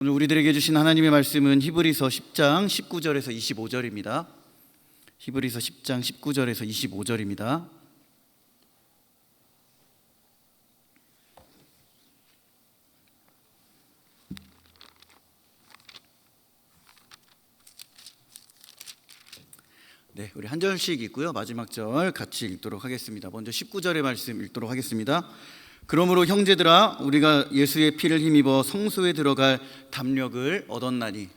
오늘 우리들에게 주신 하나님의 말씀은 히브리서 10장 19절에서 25절입니다. 히브리서 10장 19절에서 25절입니다. 네, 우리 한 절씩 읽고요. 마지막 절 같이 읽도록 하겠습니다. 먼저 19절의 말씀 읽도록 하겠습니다. 그러므로 형제들아, 우리가 예수의 피를 힘입어 성소에 들어갈 담력을 얻었나니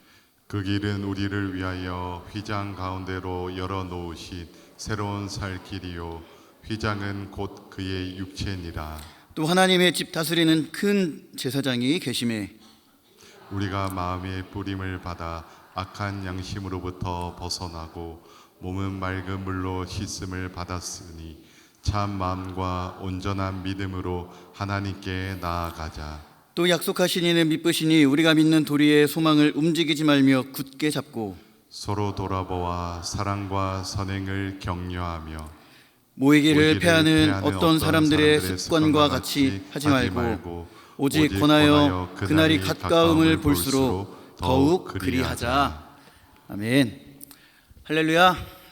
그 길은 우리를 위하여 휘장 가운데로 열어놓으신 새로운 살 길이요 휘장은 곧 그의 육체니라. 또 하나님의 집 다스리는 큰 제사장이 계심에 우리가 마음의 뿌림을 받아 악한 양심으로부터 벗어나고 몸은 맑은 물로 씻음을 받았으니 참 마음과 온전한 믿음으로 하나님께 나아가자. 또 약속하신 이는 미쁘시니 우리가 믿는 도리의 소망을 움직이지 말며 굳게 잡고 서로 돌아보아 사랑과 선행을 격려하며 모이기를 패하는 어떤 사람들의 습관과 같이 하지 말고 오직 권하여 그날이 가까움을 볼수록 더욱 그리하자. 아멘. 할렐루야.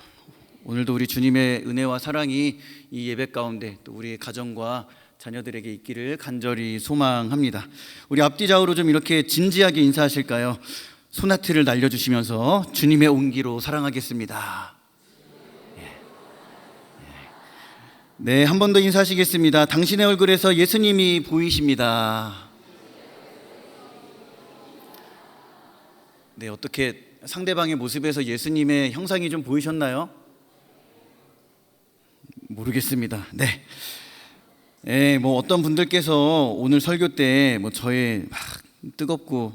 오늘도 우리 주님의 은혜와 사랑이 이 예배 가운데 또 우리의 가정과 자녀들에게 있기를 간절히 소망합니다. 우리 앞뒤 좌우로 좀 이렇게 진지하게 인사하실까요? 소나트를 날려주시면서 주님의 온기로 사랑하겠습니다. 네, 한 번 더 인사하시겠습니다. 당신의 얼굴에서 예수님이 보이십니다. 네, 어떻게 상대방의 모습에서 예수님의 형상이 좀 보이셨나요? 모르겠습니다. 네. 예, 뭐 어떤 분들께서 오늘 설교 때 뭐 저의 막 뜨겁고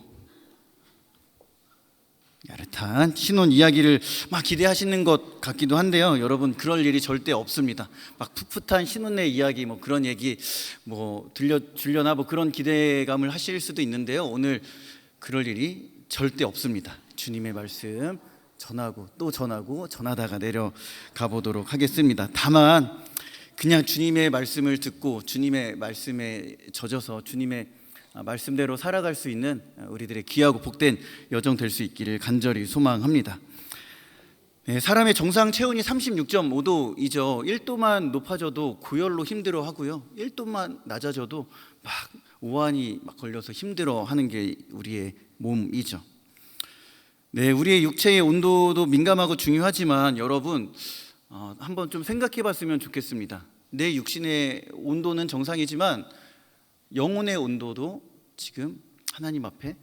야릇한 신혼 이야기를 막 기대하시는 것 같기도 한데요. 여러분, 그럴 일이 절대 없습니다. 막 풋풋한 신혼의 이야기 뭐 그런 얘기 뭐 들려주려나 뭐 그런 기대감을 하실 수도 있는데요. 오늘 그럴 일이 절대 없습니다. 주님의 말씀 전하고 또 전하고 전하다가 내려가 보도록 하겠습니다. 다만 그냥 주님의 말씀을 듣고 주님의 말씀에 젖어서 주님의 말씀대로 살아갈 수 있는 우리들의 귀하고 복된 여정 될 수 있기를 간절히 소망합니다. 네, 사람의 정상 체온이 36.5도이죠. 1도만 높아져도 고열로 힘들어하고요. 1도만 낮아져도 막 오한이 막 걸려서 힘들어하는 게 우리의 몸이죠. 네, 우리의 육체의 온도도 민감하고 중요하지만 여러분 한번 좀 생각해 봤으면 좋겠습니다. 내 육신의 온도는 정상이지만 영혼의 온도도 지금 하나님 앞에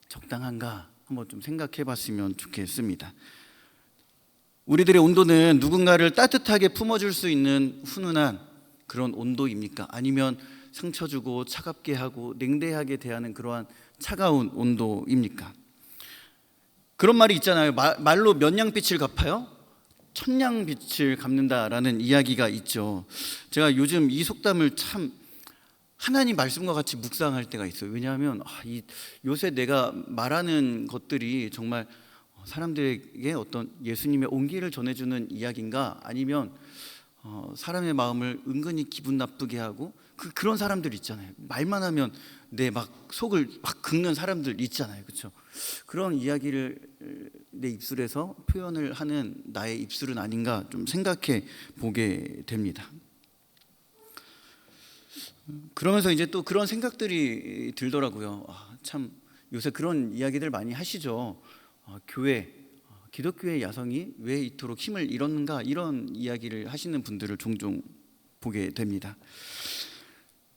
적당한가 한번 좀 생각해 봤으면 좋겠습니다. 우리들의 온도는 누군가를 따뜻하게 품어줄 수 있는 훈훈한 그런 온도입니까? 아니면 상처 주고 차갑게 하고 냉대하게 대하는 그러한 차가운 온도입니까? 그런 말이 있잖아요. 말로 몇 냥빛을 갚아요? 천냥빛을 갚는다라는 이야기가 있죠. 제가 요즘 이 속담을 참 하나님 말씀과 같이 묵상할 때가 있어요. 왜냐하면 요새 내가 말하는 것들이 정말 사람들에게 어떤 예수님의 온기를 전해주는 이야기인가, 아니면 사람의 마음을 은근히 기분 나쁘게 하고 그런 사람들 있잖아요. 말만 하면 내 막 속을 막 긁는 사람들 있잖아요. 그렇죠? 그런 이야기를 내 입술에서 표현을 하는 나의 입술은 아닌가 좀 생각해 보게 됩니다. 그러면서 이제 또 그런 생각들이 들더라고요. 참 요새 그런 이야기들 많이 하시죠. 교회, 기독교의 야성이 왜 이토록 힘을 잃었는가, 이런 이야기를 하시는 분들을 종종 보게 됩니다.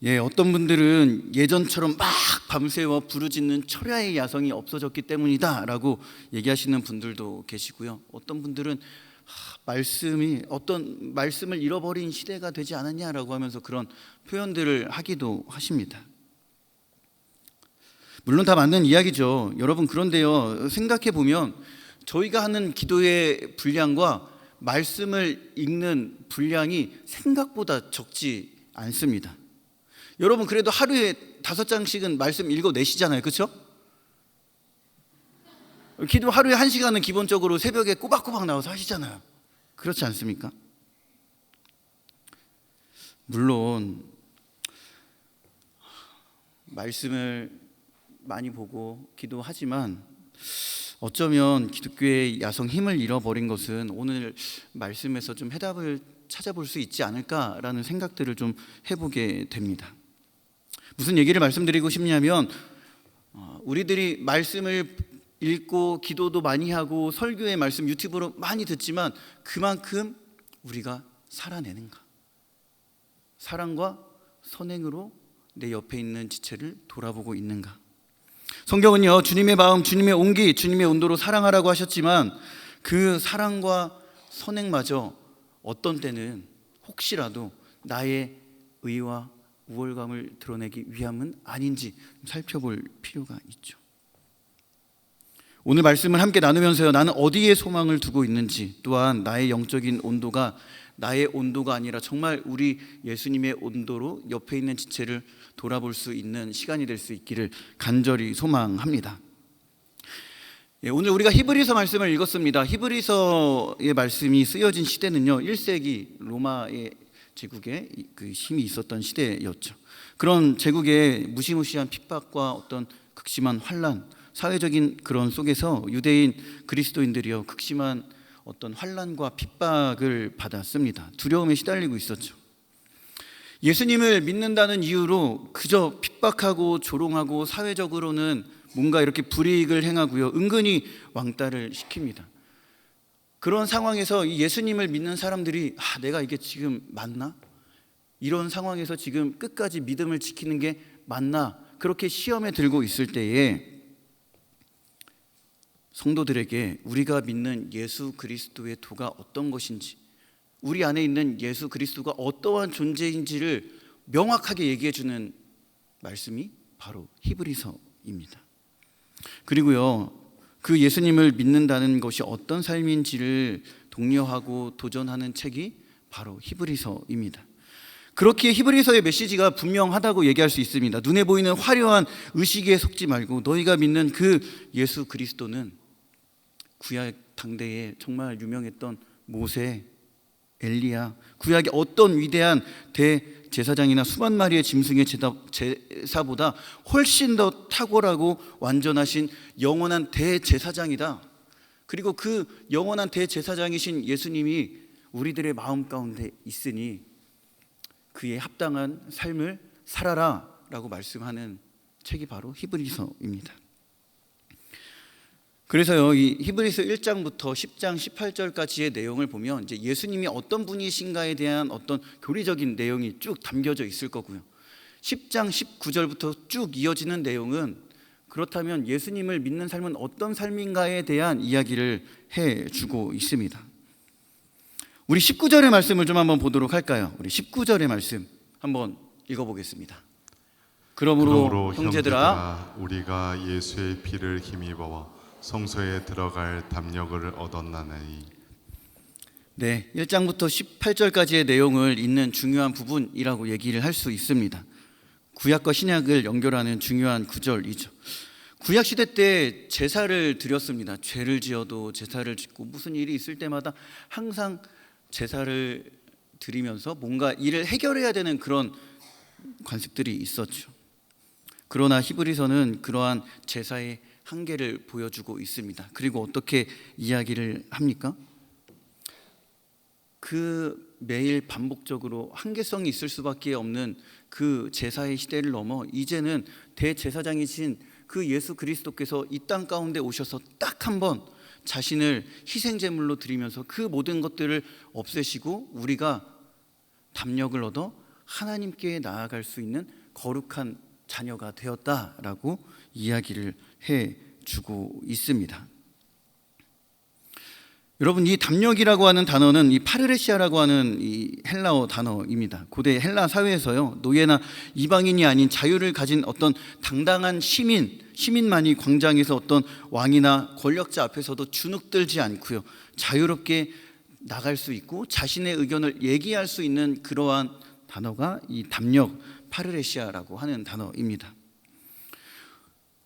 예, 어떤 분들은 예전처럼 막 밤새워 부르짖는 철야의 야성이 없어졌기 때문이다라고 얘기하시는 분들도 계시고요. 어떤 분들은 어떤 말씀을 잃어버린 시대가 되지 않았냐라고 하면서 그런 표현들을 하기도 하십니다. 물론 다 맞는 이야기죠. 여러분, 그런데요, 생각해 보면 저희가 하는 기도의 분량과 말씀을 읽는 분량이 생각보다 적지 않습니다. 여러분, 그래도 하루에 5장씩은 말씀 읽어내시잖아요. 그렇죠? 기도 하루에 1시간은 기본적으로 새벽에 꼬박꼬박 나와서 하시잖아요. 그렇지 않습니까? 물론 말씀을 많이 보고 기도하지만 어쩌면 기독교의 야성 힘을 잃어버린 것은 오늘 말씀에서 좀 해답을 찾아볼 수 있지 않을까라는 생각들을 좀 해보게 됩니다. 무슨 얘기를 말씀드리고 싶냐면 우리들이 말씀을 읽고 기도도 많이 하고 설교의 말씀 유튜브로 많이 듣지만 그만큼 우리가 살아내는가? 사랑과 선행으로 내 옆에 있는 지체를 돌아보고 있는가? 성경은요, 주님의 마음, 주님의 온기, 주님의 온도로 사랑하라고 하셨지만 그 사랑과 선행마저 어떤 때는 혹시라도 나의 의와 우월감을 드러내기 위함은 아닌지 살펴볼 필요가 있죠. 오늘 말씀을 함께 나누면서요, 나는 어디에 소망을 두고 있는지, 또한 나의 영적인 온도가 나의 온도가 아니라 정말 우리 예수님의 온도로 옆에 있는 지체를 돌아볼 수 있는 시간이 될 수 있기를 간절히 소망합니다. 오늘 우리가 히브리서 말씀을 읽었습니다. 히브리서의 말씀이 쓰여진 시대는요, 1세기 로마의 제국에 그 힘이 있었던 시대였죠. 그런 제국의 무시무시한 핍박과 어떤 극심한 환난, 사회적인 그런 속에서 유대인 그리스도인들이요, 극심한 어떤 환난과 핍박을 받았습니다. 두려움에 시달리고 있었죠. 예수님을 믿는다는 이유로 그저 핍박하고 조롱하고 사회적으로는 뭔가 이렇게 불이익을 행하고요, 은근히 왕따를 시킵니다. 그런 상황에서 이 예수님을 믿는 사람들이 내가 이게 지금 맞나? 이런 상황에서 지금 끝까지 믿음을 지키는 게 맞나? 그렇게 시험에 들고 있을 때에 성도들에게 우리가 믿는 예수 그리스도의 도가 어떤 것인지, 우리 안에 있는 예수 그리스도가 어떠한 존재인지를 명확하게 얘기해 주는 말씀이 바로 히브리서입니다. 그리고요, 그 예수님을 믿는다는 것이 어떤 삶인지를 독려하고 도전하는 책이 바로 히브리서입니다. 그렇기에 히브리서의 메시지가 분명하다고 얘기할 수 있습니다. 눈에 보이는 화려한 의식에 속지 말고 너희가 믿는 그 예수 그리스도는 구약 당대에 정말 유명했던 모세, 엘리야, 구약의 어떤 위대한 대제사장이나 수만 마리의 짐승의 제사보다 훨씬 더 탁월하고 완전하신 영원한 대제사장이다. 그리고 그 영원한 대제사장이신 예수님이 우리들의 마음 가운데 있으니 그에 합당한 삶을 살아라 라고 말씀하는 책이 바로 히브리서입니다. 그래서요, 이 히브리서 1장부터 10장 18절까지의 내용을 보면 이제 예수님이 어떤 분이신가에 대한 어떤 교리적인 내용이 쭉 담겨져 있을 거고요, 10장 19절부터 쭉 이어지는 내용은 그렇다면 예수님을 믿는 삶은 어떤 삶인가에 대한 이야기를 해주고 있습니다. 우리 19절의 말씀을 좀 한번 보도록 할까요? 우리 19절의 말씀 한번 읽어보겠습니다. 그러므로 형제들아, 우리가 예수의 피를 힘입어 성소에 들어갈 담력을 얻었나니. 네, 1장부터 18절까지의 내용을 잇는 중요한 부분이라고 얘기를 할 수 있습니다. 구약과 신약을 연결하는 중요한 구절이죠. 구약 시대 때 제사를 드렸습니다. 죄를 지어도 제사를 짓고 무슨 일이 있을 때마다 항상 제사를 드리면서 뭔가 일을 해결해야 되는 그런 관습들이 있었죠. 그러나 히브리서는 그러한 제사의 한계를 보여주고 있습니다. 그리고 어떻게 이야기를 합니까? 그 매일 반복적으로 한계성이 있을 수밖에 없는 그 제사의 시대를 넘어 이제는 대제사장이신 그 예수 그리스도께서 이 땅 가운데 오셔서 딱 한 번 자신을 희생제물로 드리면서 그 모든 것들을 없애시고 우리가 담력을 얻어 하나님께 나아갈 수 있는 거룩한 자녀가 되었다라고 이야기를 해주고 있습니다. 여러분, 이 담력이라고 하는 단어는 이 파르레시아라고 하는 이 헬라어 단어입니다. 고대 헬라 사회에서요, 노예나 이방인이 아닌 자유를 가진 어떤 당당한 시민만이 광장에서 어떤 왕이나 권력자 앞에서도 주눅들지 않고요, 자유롭게 나갈 수 있고 자신의 의견을 얘기할 수 있는 그러한 단어가 이 담력, 파르레시아라고 하는 단어입니다.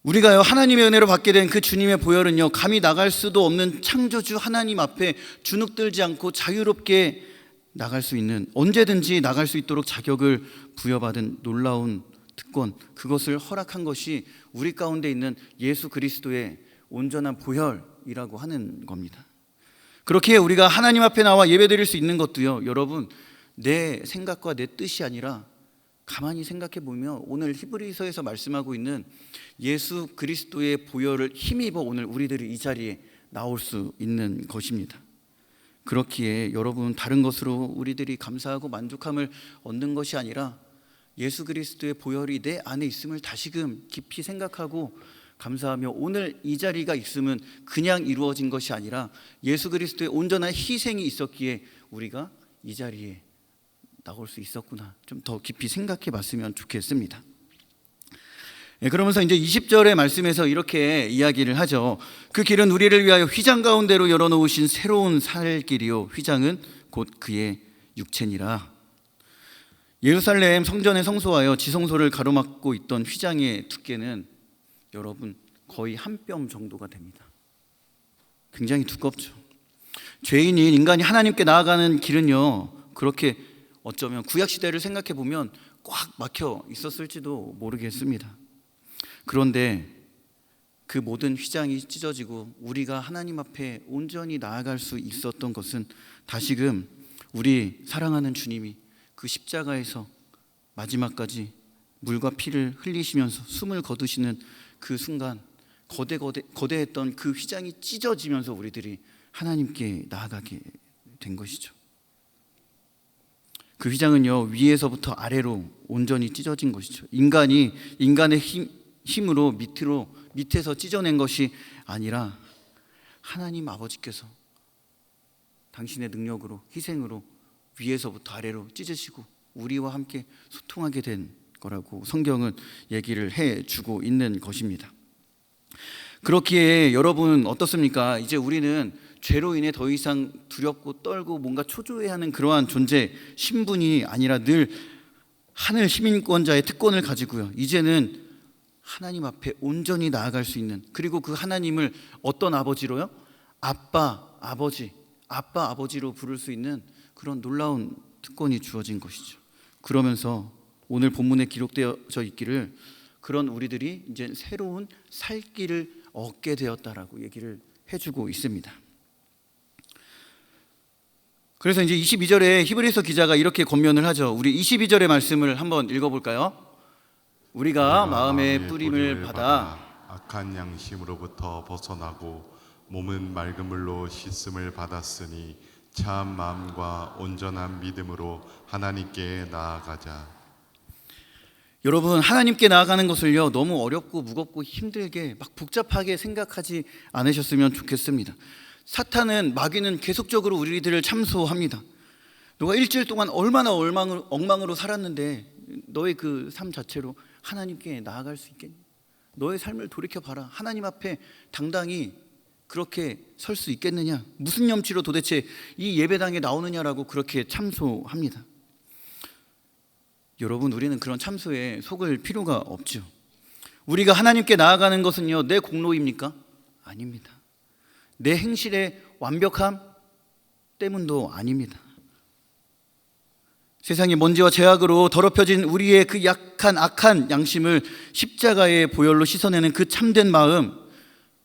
우리가요, 하나님의 은혜로 받게 된 그 주님의 보혈은요, 감히 나갈 수도 없는 창조주 하나님 앞에 주눅들지 않고 자유롭게 나갈 수 있는, 언제든지 나갈 수 있도록 자격을 부여받은 놀라운 특권, 그것을 허락한 것이 우리 가운데 있는 예수 그리스도의 온전한 보혈이라고 하는 겁니다. 그렇게 우리가 하나님 앞에 나와 예배드릴 수 있는 것도요, 여러분, 내 생각과 내 뜻이 아니라 가만히 생각해 보면 오늘 히브리서에서 말씀하고 있는 예수 그리스도의 보혈을 힘입어 오늘 우리들이 이 자리에 나올 수 있는 것입니다. 그렇기에 여러분, 다른 것으로 우리들이 감사하고 만족함을 얻는 것이 아니라 예수 그리스도의 보혈이 내 안에 있음을 다시금 깊이 생각하고 감사하며, 오늘 이 자리가 있음은 그냥 이루어진 것이 아니라 예수 그리스도의 온전한 희생이 있었기에 우리가 이 자리에 나올 수 있었구나, 좀 더 깊이 생각해 봤으면 좋겠습니다. 그러면서 이제 20절의 말씀에서 이렇게 이야기를 하죠. 그 길은 우리를 위하여 휘장 가운데로 열어놓으신 새로운 살 길이요, 휘장은 곧 그의 육체니라. 예루살렘 성전에 성소하여 지성소를 가로막고 있던 휘장의 두께는 여러분 거의 한 뼘 정도가 됩니다. 굉장히 두껍죠. 죄인인 인간이 하나님께 나아가는 길은요, 그렇게 어쩌면 구약시대를 생각해 보면 꽉 막혀 있었을지도 모르겠습니다. 그런데 그 모든 휘장이 찢어지고 우리가 하나님 앞에 온전히 나아갈 수 있었던 것은 다시금 우리 사랑하는 주님이 그 십자가에서 마지막까지 물과 피를 흘리시면서 숨을 거두시는 그 순간, 거대했던 그 휘장이 찢어지면서 우리들이 하나님께 나아가게 된 것이죠. 그 휘장은요, 위에서부터 아래로 온전히 찢어진 것이죠. 인간이 인간의 힘으로 밑에서 찢어낸 것이 아니라 하나님 아버지께서 당신의 능력으로, 희생으로 위에서부터 아래로 찢으시고 우리와 함께 소통하게 된 거라고 성경은 얘기를 해주고 있는 것입니다. 그렇기에 여러분 어떻습니까? 이제 우리는 죄로 인해 더 이상 두렵고 떨고 뭔가 초조해하는 그러한 존재, 신분이 아니라 늘 하늘 시민권자의 특권을 가지고요, 이제는 하나님 앞에 온전히 나아갈 수 있는, 그리고 그 하나님을 어떤 아버지로요? 아빠, 아버지로 부를 수 있는 그런 놀라운 특권이 주어진 것이죠. 그러면서 오늘 본문에 기록되어져 있기를 그런 우리들이 이제 새로운 살 길을 얻게 되었다라고 얘기를 해주고 있습니다. 그래서 이제 22절에 히브리서 기자가 이렇게 권면을 하죠. 우리 22절의 말씀을 한번 읽어볼까요? 우리가 마음의 뿌림을 받아 악한 양심으로부터 벗어나고 몸은 맑은 물로 씻음을 받았으니 참 마음과 온전한 믿음으로 하나님께 나아가자. 여러분, 하나님께 나아가는 것을요, 너무 어렵고 무겁고 힘들게 막 복잡하게 생각하지 않으셨으면 좋겠습니다. 사탄은, 마귀는 계속적으로 우리들을 참소합니다. 너가 일주일 동안 얼마나 엉망으로 살았는데 너의 그 삶 자체로 하나님께 나아갈 수 있겠니? 너의 삶을 돌이켜봐라. 하나님 앞에 당당히 그렇게 설 수 있겠느냐? 무슨 염치로 도대체 이 예배당에 나오느냐라고 그렇게 참소합니다. 여러분, 우리는 그런 참소에 속을 필요가 없죠. 우리가 하나님께 나아가는 것은요, 내 공로입니까? 아닙니다. 내 행실의 완벽함 때문도 아닙니다. 세상의 먼지와 죄악으로 더럽혀진 우리의 그 약한 악한 양심을 십자가의 보혈로 씻어내는 그 참된 마음,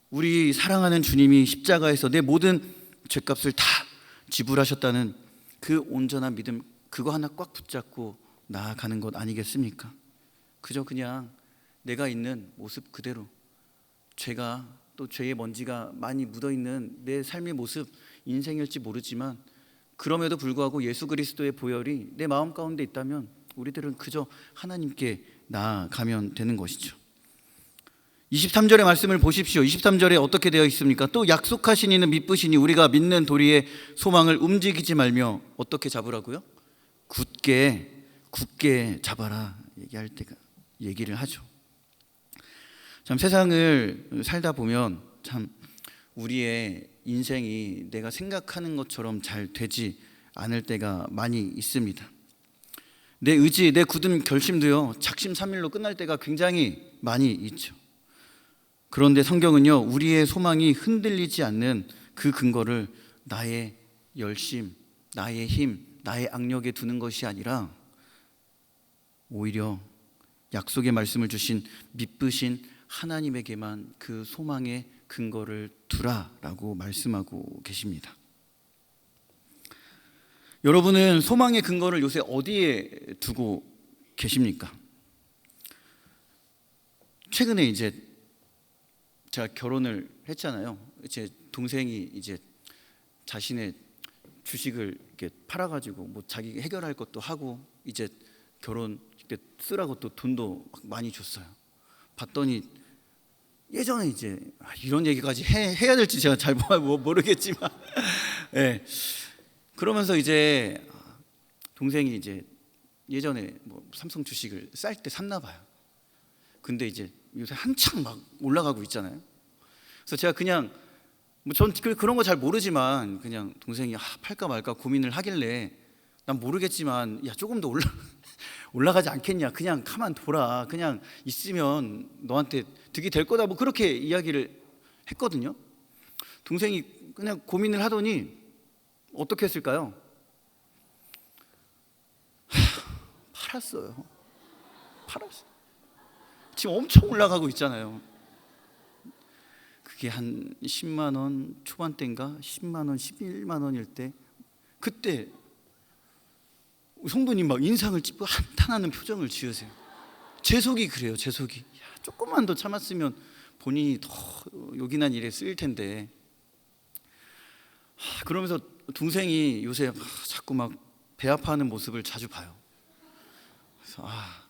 우리 사랑하는 주님이 십자가에서 내 모든 죄값을 다 지불하셨다는 그 온전한 믿음, 그거 하나 꽉 붙잡고 나아가는 것 아니겠습니까? 그저 그냥 내가 있는 모습 그대로, 죄가 또 죄의 먼지가 많이 묻어있는 내 삶의 모습, 인생일지 모르지만 그럼에도 불구하고 예수 그리스도의 보혈이 내 마음 가운데 있다면 우리들은 그저 하나님께 나아가면 되는 것이죠. 23절의 말씀을 보십시오. 23절에 어떻게 되어 있습니까? 또 약속하신 이는 미쁘시니 우리가 믿는 도리의 소망을 움직이지 말며 어떻게 잡으라고요? 굳게 잡아라 얘기를 하죠. 참, 세상을 살다 보면 참 우리의 인생이 내가 생각하는 것처럼 잘 되지 않을 때가 많이 있습니다. 내 의지, 내 굳은 결심도요, 작심삼일로 끝날 때가 굉장히 많이 있죠. 그런데 성경은요, 우리의 소망이 흔들리지 않는 그 근거를 나의 열심, 나의 힘, 나의 악력에 두는 것이 아니라 오히려 약속의 말씀을 주신 미쁘신 하나님에게만 그 소망의 근거를 두라라고 말씀하고 계십니다. 여러분은 소망의 근거를 요새 어디에 두고 계십니까? 최근에 이제 제가 결혼을 했잖아요. 제 동생이 이제 자신의 주식을 이렇게 팔아가지고 뭐 자기 해결할 것도 하고 이제 결혼 이렇게 쓰라고 또 돈도 많이 줬어요. 봤더니 예전에 이제 이런 얘기까지 해야 될지 제가 잘 모르겠지만, 네. 그러면서 이제 동생이 이제 예전에 뭐 삼성 주식을 쌀 때 샀나 봐요. 근데 이제 요새 한창 막 올라가고 있잖아요. 그래서 제가 그냥 뭐 전 그런 거 잘 모르지만 그냥 동생이 팔까 말까 고민을 하길래 난 모르겠지만 야 조금 더 올라가지 않겠냐, 그냥 가만 둬라, 그냥 있으면 너한테 득이 될 거다, 뭐 그렇게 이야기를 했거든요. 동생이 그냥 고민을 하더니 어떻게 했을까요? 팔았어요. 지금 엄청 올라가고 있잖아요. 그게 한 10만 원 초반대인가 10만 원 11만 원일 때, 그때 성도님 막 인상을 찌푸 한탄하는 표정을 지으세요. 제 속이 그래요. 제 속이 조금만 더 참았으면 본인이 더 요긴한 일에 쓰일 텐데. 그러면서 동생이 요새 자꾸 막 배 아파하는 모습을 자주 봐요. 그래서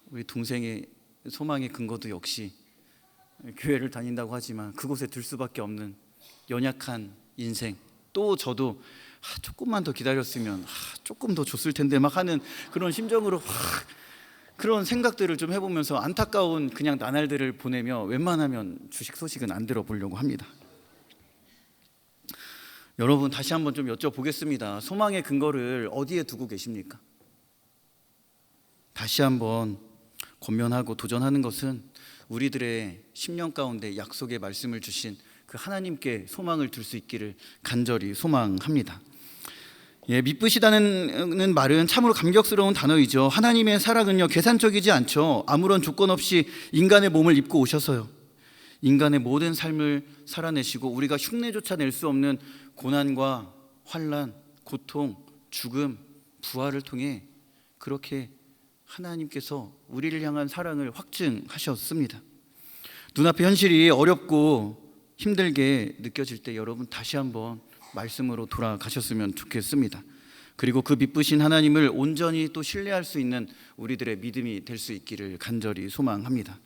우리 동생의 소망의 근거도 역시 교회를 다닌다고 하지만 그곳에 들 수밖에 없는 연약한 인생, 또 저도 조금만 더 기다렸으면 조금 더 줬을 텐데 막 하는 그런 심정으로 그런 생각들을 좀 해보면서 안타까운 그냥 나날들을 보내며 웬만하면 주식 소식은 안 들어보려고 합니다. 여러분, 다시 한번 좀 여쭤보겠습니다. 소망의 근거를 어디에 두고 계십니까? 다시 한번 권면하고 도전하는 것은 우리들의 10년 가운데 약속의 말씀을 주신 그 하나님께 소망을 둘 수 있기를 간절히 소망합니다. 미쁘시다는 말은 참으로 감격스러운 단어이죠. 하나님의 사랑은요 계산적이지 않죠. 아무런 조건 없이 인간의 몸을 입고 오셔서요 인간의 모든 삶을 살아내시고 우리가 흉내조차 낼 수 없는 고난과 환난, 고통, 죽음, 부활을 통해 그렇게 하나님께서 우리를 향한 사랑을 확증하셨습니다. 눈앞의 현실이 어렵고 힘들게 느껴질 때 여러분 다시 한번 말씀으로 돌아가셨으면 좋겠습니다. 그리고 그 미쁘신 하나님을 온전히 또 신뢰할 수 있는 우리들의 믿음이 될 수 있기를 간절히 소망합니다.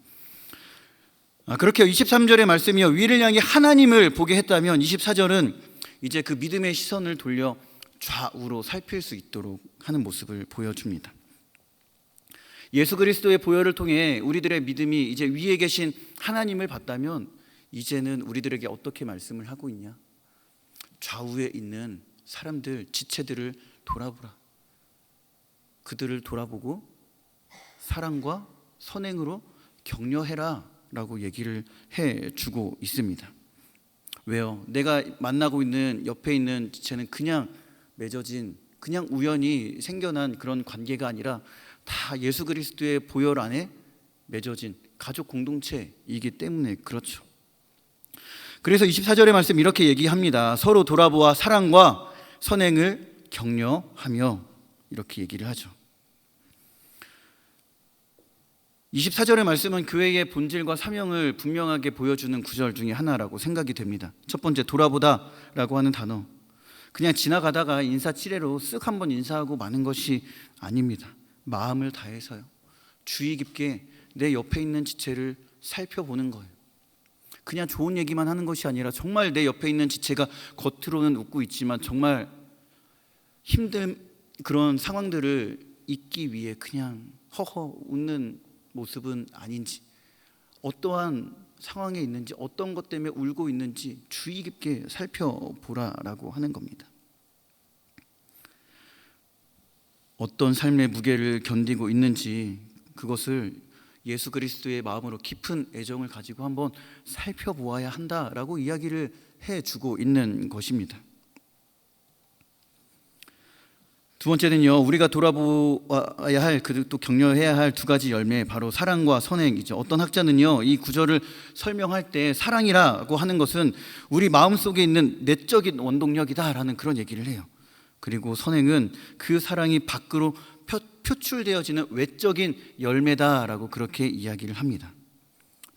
그렇게 23절의 말씀이요 위를 향해 하나님을 보게 했다면 24절은 이제 그 믿음의 시선을 돌려 좌우로 살필 수 있도록 하는 모습을 보여줍니다. 예수 그리스도의 보혈을 통해 우리들의 믿음이 이제 위에 계신 하나님을 봤다면 이제는 우리들에게 어떻게 말씀을 하고 있냐? 좌우에 있는 사람들, 지체들을 돌아보라. 그들을 돌아보고 사랑과 선행으로 격려해라 라고 얘기를 해주고 있습니다. 왜요? 내가 만나고 있는 옆에 있는 지체는 그냥 맺어진, 그냥 우연히 생겨난 그런 관계가 아니라 다 예수 그리스도의 보혈 안에 맺어진 가족 공동체이기 때문에 그렇죠. 그래서 24절의 말씀 이렇게 얘기합니다. 서로 돌아보아 사랑과 선행을 격려하며 이렇게 얘기를 하죠. 24절의 말씀은 교회의 본질과 사명을 분명하게 보여주는 구절 중에 하나라고 생각이 됩니다. 첫 번째, 돌아보다 라고 하는 단어, 그냥 지나가다가 인사치레로 쓱 한번 인사하고 마는 것이 아닙니다. 마음을 다해서요 주의 깊게 내 옆에 있는 지체를 살펴보는 거예요. 그냥 좋은 얘기만 하는 것이 아니라 정말 내 옆에 있는 지체가 겉으로는 웃고 있지만 정말 힘든 그런 상황들을 잊기 위해 그냥 허허 웃는 모습은 아닌지, 어떠한 상황에 있는지, 어떤 것 때문에 울고 있는지 주의 깊게 살펴보라라고 하는 겁니다. 어떤 삶의 무게를 견디고 있는지 그것을 예수 그리스도의 마음으로 깊은 애정을 가지고 한번 살펴보아야 한다라고 이야기를 해주고 있는 것입니다. 두 번째는요, 우리가 돌아보아야 할, 그리고 또 격려해야 할 두 가지 열매, 바로 사랑과 선행이죠. 어떤 학자는요, 이 구절을 설명할 때 사랑이라고 하는 것은 우리 마음속에 있는 내적인 원동력이다라는 그런 얘기를 해요. 그리고 선행은 그 사랑이 밖으로 표출되어지는 외적인 열매다라고 그렇게 이야기를 합니다.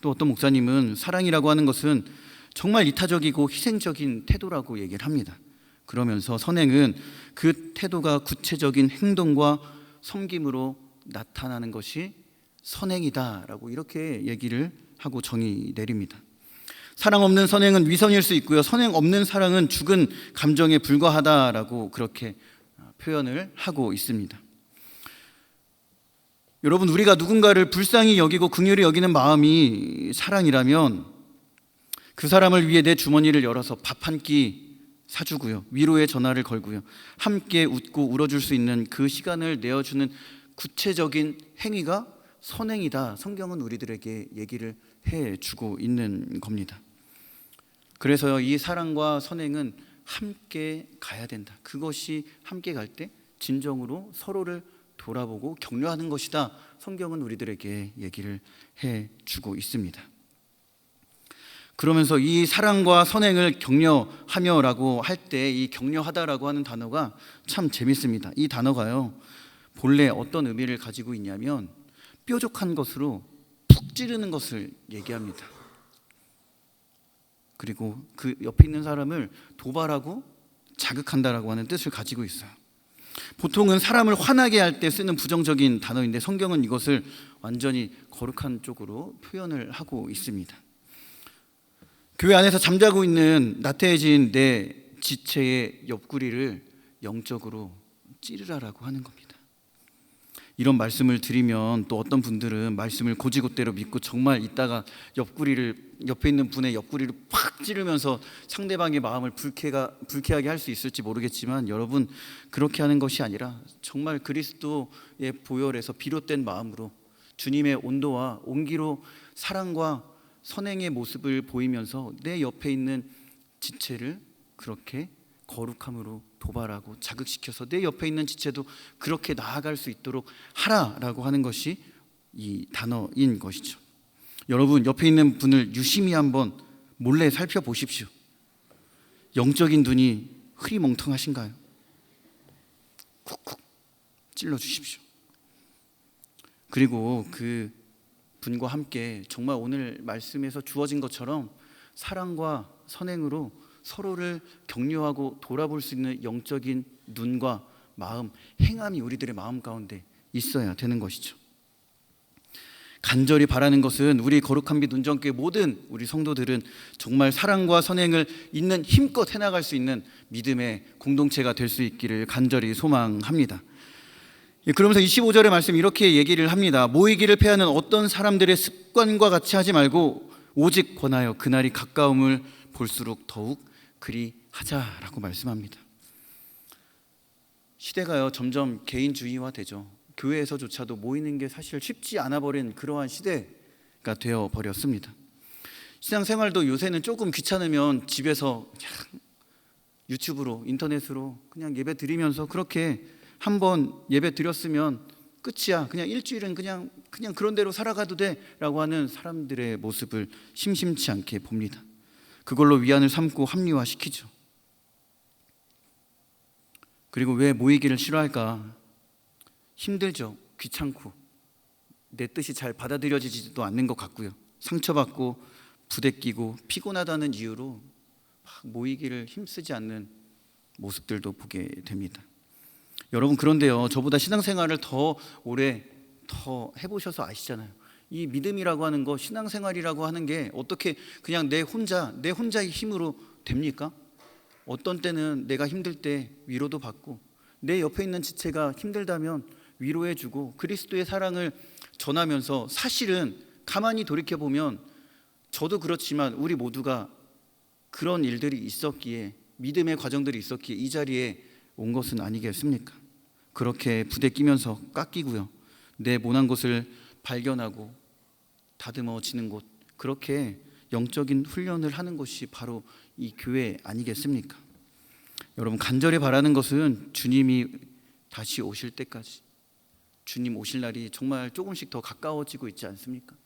또 어떤 목사님은 사랑이라고 하는 것은 정말 이타적이고 희생적인 태도라고 얘기를 합니다. 그러면서 선행은 그 태도가 구체적인 행동과 섬김으로 나타나는 것이 선행이다라고 이렇게 얘기를 하고 정의 내립니다. 사랑 없는 선행은 위선일 수 있고요, 선행 없는 사랑은 죽은 감정에 불과하다라고 그렇게 표현을 하고 있습니다. 여러분, 우리가 누군가를 불쌍히 여기고 긍휼히 여기는 마음이 사랑이라면 그 사람을 위해 내 주머니를 열어서 밥 한 끼 사주고요, 위로의 전화를 걸고요, 함께 웃고 울어줄 수 있는 그 시간을 내어주는 구체적인 행위가 선행이다. 성경은 우리들에게 얘기를 해주고 있는 겁니다. 그래서 이 사랑과 선행은 함께 가야 된다. 그것이 함께 갈 때 진정으로 서로를 돌아보고 격려하는 것이다. 성경은 우리들에게 얘기를 해주고 있습니다. 그러면서 이 사랑과 선행을 격려하며라고 할 때 이 격려하다라고 하는 단어가 참 재밌습니다. 이 단어가요, 본래 어떤 의미를 가지고 있냐면 뾰족한 것으로 푹 찌르는 것을 얘기합니다. 그리고 그 옆에 있는 사람을 도발하고 자극한다라고 하는 뜻을 가지고 있어요. 보통은 사람을 화나게 할 때 쓰는 부정적인 단어인데 성경은 이것을 완전히 거룩한 쪽으로 표현을 하고 있습니다. 교회 안에서 잠자고 있는 나태해진 내 지체의 옆구리를 영적으로 찌르라라고 하는 겁니다. 이런 말씀을 드리면 또 어떤 분들은 말씀을 고지고대로 믿고 정말 이따가 옆에 있는 분의 옆구리를 팍 찌르면서 상대방의 마음을 불쾌하게 할 수 있을지 모르겠지만, 여러분, 그렇게 하는 것이 아니라 정말 그리스도의 보혈에서 비롯된 마음으로 주님의 온도와 온기로 사랑과 선행의 모습을 보이면서 내 옆에 있는 지체를 그렇게 거룩함으로 도발하고 자극시켜서 내 옆에 있는 지체도 그렇게 나아갈 수 있도록 하라라고 하는 것이 이 단어인 것이죠. 여러분, 옆에 있는 분을 유심히 한번 몰래 살펴보십시오. 영적인 눈이 흐리멍텅하신가요? 쿡쿡 찔러주십시오. 그리고 그 분과 함께 정말 오늘 말씀에서 주어진 것처럼 사랑과 선행으로 서로를 격려하고 돌아볼 수 있는 영적인 눈과 마음, 행함이 우리들의 마음 가운데 있어야 되는 것이죠. 간절히 바라는 것은 우리 거룩한 빛 운정교회 모든 우리 성도들은 정말 사랑과 선행을 있는 힘껏 해나갈 수 있는 믿음의 공동체가 될 수 있기를 간절히 소망합니다. 그러면서 25절의 말씀 이렇게 얘기를 합니다. 모이기를 패하는 어떤 사람들의 습관과 같이 하지 말고 오직 권하여 그날이 가까움을 볼수록 더욱 그리 하자라고 말씀합니다. 시대가요, 점점 개인주의화되죠. 교회에서조차도 모이는 게 사실 쉽지 않아 버린 그러한 시대가 되어 버렸습니다. 신앙생활도 요새는 조금 귀찮으면 집에서 그냥 유튜브로, 인터넷으로 그냥 예배 드리면서 그렇게 한번 예배 드렸으면 끝이야, 그냥 일주일은 그냥 그런 대로 살아가도 돼라고 하는 사람들의 모습을 심심치 않게 봅니다. 그걸로 위안을 삼고 합리화시키죠. 그리고 왜 모이기를 싫어할까? 힘들죠. 귀찮고 내 뜻이 잘 받아들여지지도 않는 것 같고요, 상처받고 부대끼고 피곤하다는 이유로 막 모이기를 힘쓰지 않는 모습들도 보게 됩니다. 여러분, 그런데요, 저보다 신앙생활을 더 오래 더 해보셔서 아시잖아요. 이 믿음이라고 하는 거, 신앙생활이라고 하는 게 어떻게 그냥 내 혼자의 힘으로 됩니까? 어떤 때는 내가 힘들 때 위로도 받고, 내 옆에 있는 지체가 힘들다면 위로해주고 그리스도의 사랑을 전하면서, 사실은 가만히 돌이켜보면 저도 그렇지만 우리 모두가 그런 일들이 있었기에, 믿음의 과정들이 있었기에 이 자리에 온 것은 아니겠습니까? 그렇게 부대끼면서 깎이고요, 내 모난 곳을 발견하고 다듬어지는 곳, 그렇게 영적인 훈련을 하는 것이 바로 이 교회 아니겠습니까? 여러분, 간절히 바라는 것은 주님이 다시 오실 때까지. 주님 오실 날이 정말 조금씩 더 가까워지고 있지 않습니까?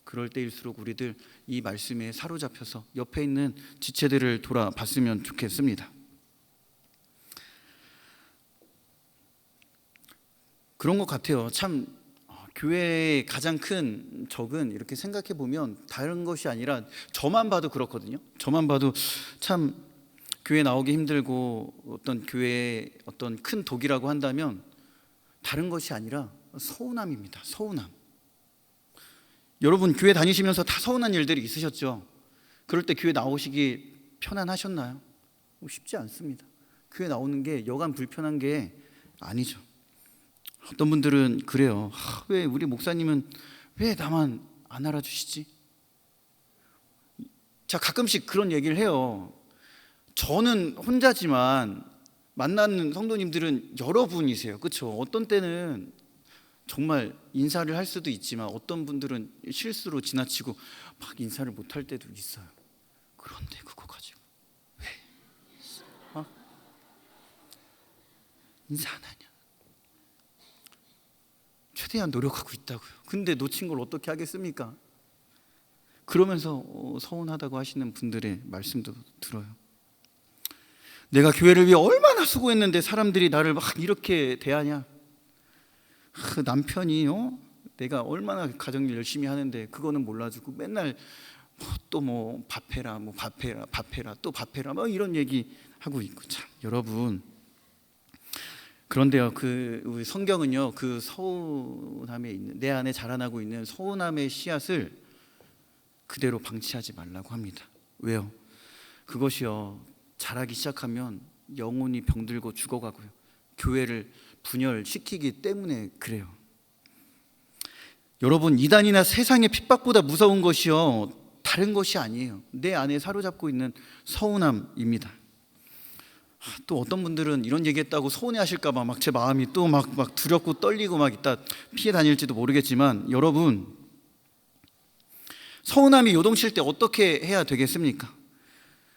그럴 때일수록 우리들 이 말씀에 사로잡혀서 옆에 있는 지체들을 돌아봤으면 좋겠습니다. 그런 것 같아요. 참 교회의 가장 큰 적은 이렇게 생각해 보면 다른 것이 아니라 저만 봐도 그렇거든요. 저만 봐도 참 교회 나오기 힘들고 어떤 교회의 어떤 큰 독이라고 한다면 다른 것이 아니라 서운함입니다. 서운함. 여러분 교회 다니시면서 다 서운한 일들이 있으셨죠? 그럴 때 교회 나오시기 편안하셨나요? 쉽지 않습니다. 교회 나오는 게 여간 불편한 게 아니죠. 어떤 분들은 그래요. 왜 우리 목사님은 왜 나만 안 알아주시지? 자, 가끔씩 그런 얘기를 해요. 저는 혼자지만 만나는 성도님들은 여러분이세요. 그렇죠? 어떤 때는 정말 인사를 할 수도 있지만 어떤 분들은 실수로 지나치고 막 인사를 못할 때도 있어요. 그런데 그거 가지고 왜 인사 안 하냐? 최대한 노력하고 있다고요. 근데 놓친 걸 어떻게 하겠습니까? 그러면서 서운하다고 하시는 분들의 말씀도 들어요. 내가 교회를 위해 얼마나 수고했는데 사람들이 나를 막 이렇게 대하냐? 남편이 내가 얼마나 가정일 열심히 하는데 그거는 몰라주고 맨날 또 뭐 밥해라, 뭐 밥해라, 또 밥해라, 뭐 이런 얘기 하고 있고. 참 여러분, 그런데요, 우리 성경은요, 그 서운함에 있는 내 안에 자라나고 있는 서운함의 씨앗을 그대로 방치하지 말라고 합니다. 왜요? 그것이요 자라기 시작하면 영혼이 병들고 죽어가고요, 교회를 분열시키기 때문에 그래요. 여러분, 이단이나 세상의 핍박보다 무서운 것이요 다른 것이 아니에요. 내 안에 사로잡고 있는 서운함입니다. 또 어떤 분들은 이런 얘기했다고 서운해하실까 봐 막 제 마음이 또 막 두렵고 떨리고 막 이따 피해 다닐지도 모르겠지만, 여러분, 서운함이 요동칠 때 어떻게 해야 되겠습니까?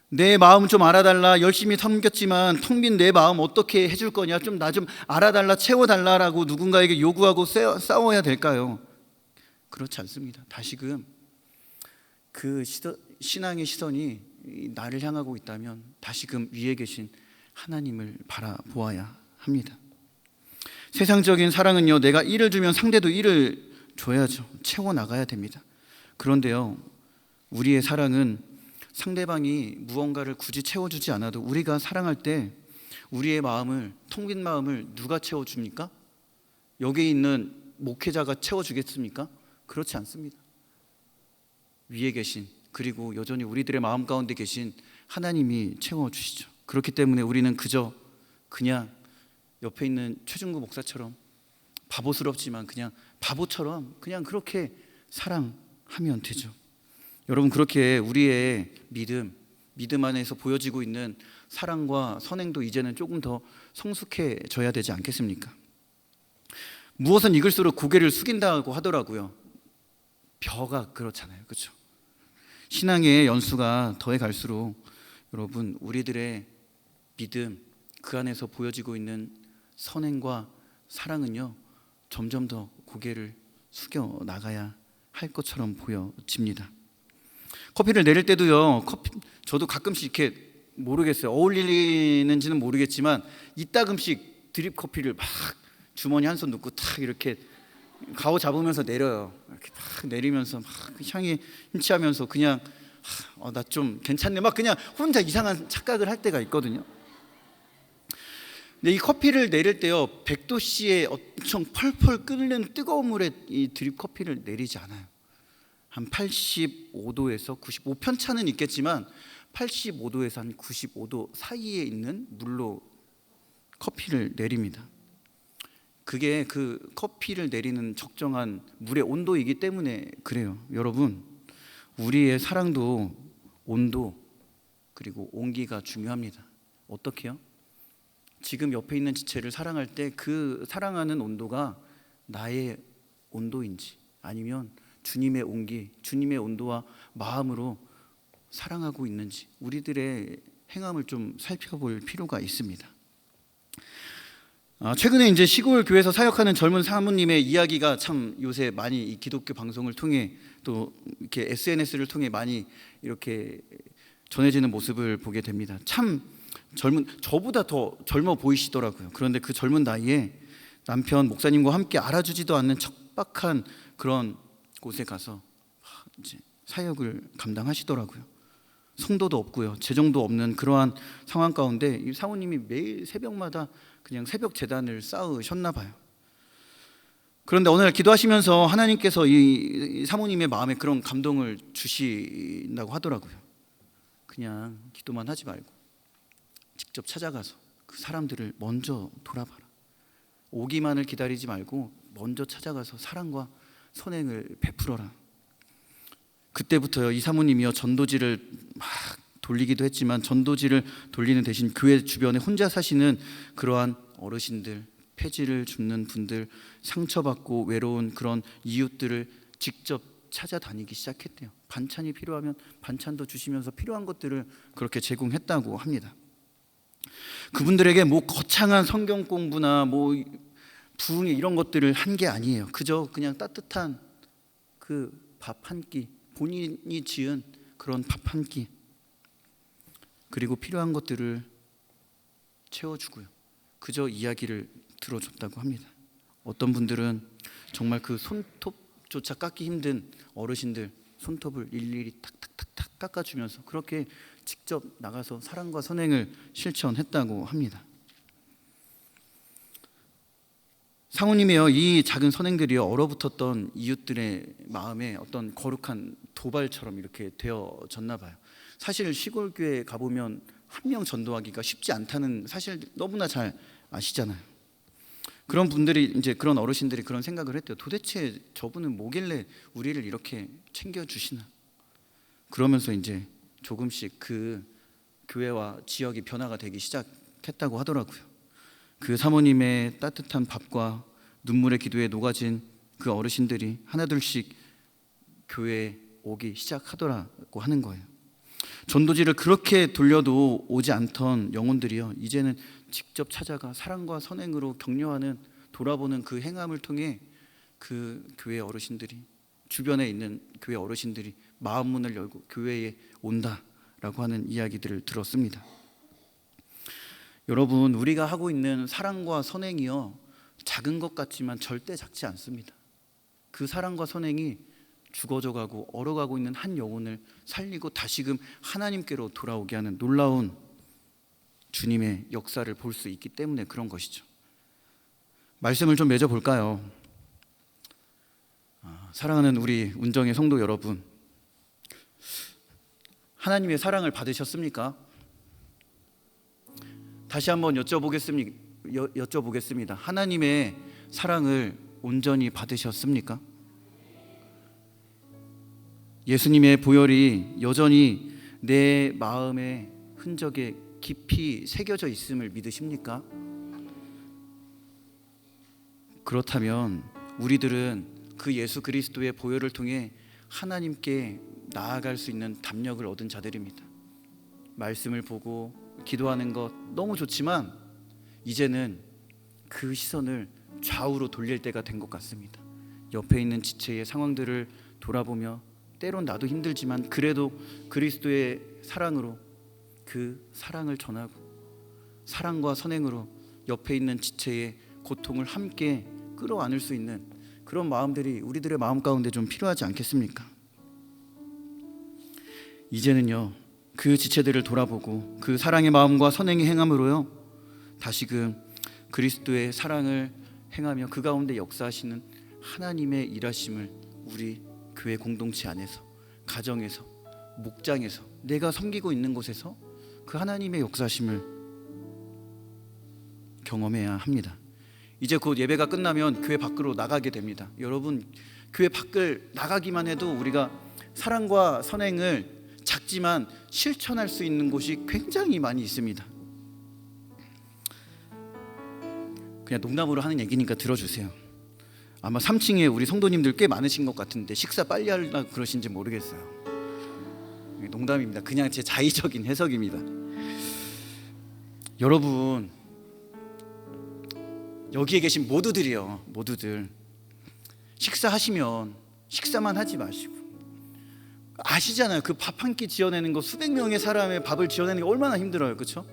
내 마음 좀 알아달라, 열심히 섬겼지만 텅 빈 내 마음 어떻게 해줄 거냐, 좀 나 좀 알아달라, 채워달라라고 누군가에게 요구하고 싸워야 될까요? 그렇지 않습니다. 다시금 그 신앙의 시선이 나를 향하고 있다면 다시금 위에 계신 하나님을 바라보아야 합니다. 세상적인 사랑은요, 내가 1을 주면 상대도 1을 줘야죠. 채워나가야 됩니다. 그런데요, 우리의 사랑은 상대방이 무언가를 굳이 채워주지 않아도 우리가 사랑할 때 우리의 마음을, 텅 빈 마음을 누가 채워줍니까? 여기 있는 목회자가 채워주겠습니까? 그렇지 않습니다. 위에 계신, 그리고 여전히 우리들의 마음 가운데 계신 하나님이 채워주시죠. 그렇기 때문에 우리는 그냥 옆에 있는 최중구 목사처럼 바보스럽지만 그냥 바보처럼 그냥 그렇게 사랑하면 되죠. 여러분, 그렇게 우리의 믿음 안에서 보여지고 있는 사랑과 선행도 이제는 조금 더 성숙해져야 되지 않겠습니까? 무엇은 익을수록 고개를 숙인다고 하더라고요. 벼가 그렇잖아요. 그렇죠? 신앙의 연수가 더해 갈수록 여러분, 우리들의 믿음, 그 안에서 보여지고 있는 선행과 사랑은요 점점 더 고개를 숙여 나가야 할 것처럼 보여집니다. 커피를 내릴 때도요, 저도 가끔씩 이렇게 모르겠어요. 어울리는지는 모르겠지만 이따금씩 드립 커피를 막 주머니 한 손 넣고 탁 이렇게 가오 잡으면서 내려요. 이렇게 탁 내리면서 막 향이 힘취하면서 그냥 나 좀 괜찮네, 막 그냥 혼자 이상한 착각을 할 때가 있거든요. 근데 이 커피를 내릴 때요, 100도씨에 엄청 펄펄 끓는 뜨거운 물에 이 드립 커피를 내리지 않아요. 한 85도에서 95, 편차는 있겠지만 85도에서 한 95도 사이에 있는 물로 커피를 내립니다. 그게 그 커피를 내리는 적정한 물의 온도이기 때문에 그래요. 여러분, 우리의 사랑도 온도 그리고 온기가 중요합니다. 어떻게요? 지금 옆에 있는 지체를 사랑할 때 그 사랑하는 온도가 나의 온도인지 아니면 주님의 온기, 주님의 온도와 마음으로 사랑하고 있는지 우리들의 행함을 좀 살펴볼 필요가 있습니다. 최근에 이제 시골 교회에서 사역하는 젊은 사모님의 이야기가 참 요새 많이 이 기독교 방송을 통해 또 이렇게 SNS를 통해 많이 이렇게 전해지는 모습을 보게 됩니다. 참 저보다 더 젊어 보이시더라고요. 그런데 그 젊은 나이에 남편 목사님과 함께 알아주지도 않는 척박한 그런 곳에 가서 이제 사역을 감당하시더라고요. 성도도 없고요, 재정도 없는 그러한 상황 가운데 이 사모님이 매일 새벽마다 그냥 새벽 제단을 쌓으셨나 봐요. 그런데 어느 날 기도하시면서 하나님께서 이 사모님의 마음에 그런 감동을 주신다고 하더라고요. 그냥 기도만 하지 말고 직접 찾아가서 그 사람들을 먼저 돌아봐라. 오기만을 기다리지 말고 먼저 찾아가서 사랑과 선행을 베풀어라. 그때부터요, 이 사모님이요 전도지를 막 돌리기도 했지만 전도지를 돌리는 대신 교회 주변에 혼자 사시는 그러한 어르신들, 폐지를 줍는 분들, 상처받고 외로운 그런 이웃들을 직접 찾아다니기 시작했대요. 반찬이 필요하면 반찬도 주시면서 필요한 것들을 그렇게 제공했다고 합니다. 그분들에게 뭐 거창한 성경 공부나 뭐 부흥회 이런 것들을 한 게 아니에요. 그저 그냥 따뜻한 그 밥 한 끼, 본인이 지은 그런 밥 한 끼, 그리고 필요한 것들을 채워주고요, 그저 이야기를 들어줬다고 합니다. 어떤 분들은 정말 그 손톱조차 깎기 힘든 어르신들 손톱을 일일이 탁탁탁탁 깎아주면서 그렇게 직접 나가서 사랑과 선행을 실천했다고 합니다. 상우님이요, 이 작은 선행들이요 얼어붙었던 이웃들의 마음에 어떤 거룩한 도발처럼 이렇게 되어졌나 봐요. 사실 시골 교회 가보면 한 명 전도하기가 쉽지 않다는 사실 너무나 잘 아시잖아요. 그런 분들이 이제 그런 어르신들이 그런 생각을 했대요. 도대체 저분은 뭐길래 우리를 이렇게 챙겨주시나. 그러면서 이제 조금씩 그 교회와 지역이 변화가 되기 시작했다고 하더라고요. 그 사모님의 따뜻한 밥과 눈물의 기도에 녹아진 그 어르신들이 하나둘씩 교회에 오기 시작하더라고 하는 거예요. 전도지를 그렇게 돌려도 오지 않던 영혼들이요, 이제는 직접 찾아가 사랑과 선행으로 격려하는, 돌아보는 그 행함을 통해 그 교회 어르신들이, 주변에 있는 교회 어르신들이 마음 문을 열고 교회에 온다라고 하는 이야기들을 들었습니다. 여러분, 우리가 하고 있는 사랑과 선행이요 작은 것 같지만 절대 작지 않습니다. 그 사랑과 선행이 죽어져가고 얼어가고 있는 한 영혼을 살리고 다시금 하나님께로 돌아오게 하는 놀라운 주님의 역사를 볼 수 있기 때문에 그런 것이죠. 말씀을 좀 맺어볼까요? 사랑하는 우리 운정의 성도 여러분, 하나님의 사랑을 받으셨습니까? 다시 한번 여쭤보겠습니다. 하나님의 사랑을 온전히 받으셨습니까? 예수님의 보혈이 여전히 내 마음의 흔적에 깊이 새겨져 있음을 믿으십니까? 그렇다면 우리들은 그 예수 그리스도의 보혈을 통해 하나님께 나아갈 수 있는 담력을 얻은 자들입니다. 말씀을 보고 기도하는 것 너무 좋지만 이제는 그 시선을 좌우로 돌릴 때가 된 것 같습니다. 옆에 있는 지체의 상황들을 돌아보며 때론 나도 힘들지만 그래도 그리스도의 사랑으로 그 사랑을 전하고 사랑과 선행으로 옆에 있는 지체의 고통을 함께 끌어안을 수 있는 그런 마음들이 우리들의 마음 가운데 좀 필요하지 않겠습니까? 이제는요, 그 지체들을 돌아보고 그 사랑의 마음과 선행의 행함으로요 다시금 그리스도의 사랑을 행하며 그 가운데 역사하시는 하나님의 일하심을 우리 교회 공동체 안에서, 가정에서, 목장에서, 내가 섬기고 있는 곳에서 그 하나님의 역사하심을 경험해야 합니다. 이제 곧 예배가 끝나면 교회 밖으로 나가게 됩니다. 여러분, 교회 밖을 나가기만 해도 우리가 사랑과 선행을 작지만 실천할 수 있는 곳이 굉장히 많이 있습니다. 그냥 농담으로 하는 얘기니까 들어주세요. 아마 3층에 우리 성도님들 꽤 많으신 것 같은데 식사 빨리 하려고 그러신지 모르겠어요. 농담입니다. 그냥 제 자의적인 해석입니다. 여러분, 여기에 계신 모두들이요, 모두들 식사하시면 식사만 하지 마시고, 아시잖아요. 그 밥 한 끼 지어내는 거, 수백 명의 사람의 밥을 지어내는 게 얼마나 힘들어요, 그렇죠?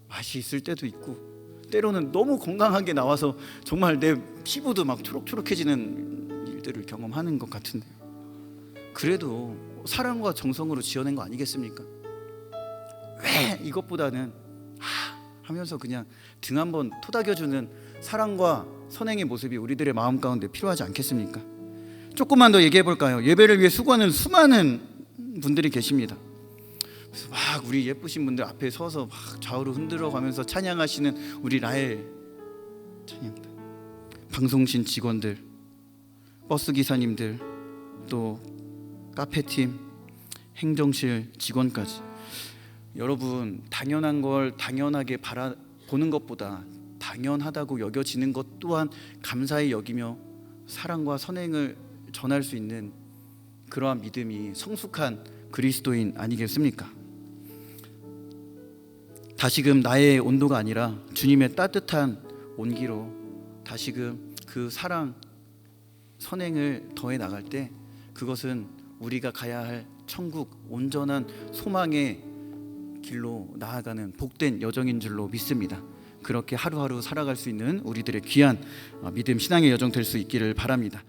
맛이 있을 때도 있고, 때로는 너무 건강하게 나와서 정말 내 피부도 막 초록초록해지는 일들을 경험하는 것 같은데, 그래도 사랑과 정성으로 지어낸 거 아니겠습니까? 왜 이것보다는 하면서 그냥 등 한번 토닥여주는 사랑과 선행의 모습이 우리들의 마음 가운데 필요하지 않겠습니까? 조금만 더 얘기해 볼까요? 예배를 위해 수고하는 수많은 분들이 계십니다. 그래서 막 우리 예쁘신 분들 앞에 서서 막 좌우로 흔들어 가면서 찬양하시는 우리 라엘 찬양단, 방송신 직원들, 버스 기사님들, 또 카페팀, 행정실 직원까지, 여러분, 당연한 걸 당연하게 바라보는 것보다 당연하다고 여겨지는 것 또한 감사히 여기며 사랑과 선행을 전할 수 있는 그러한 믿음이 성숙한 그리스도인 아니겠습니까? 다시금 나의 온도가 아니라 주님의 따뜻한 온기로 다시금 그 사랑, 선행을 더해 나갈 때, 그것은 우리가 가야 할 천국, 온전한 소망의 길로 나아가는 복된 여정인 줄로 믿습니다. 그렇게 하루하루 살아갈 수 있는 우리들의 귀한 믿음, 신앙의 여정 될 수 있기를 바랍니다.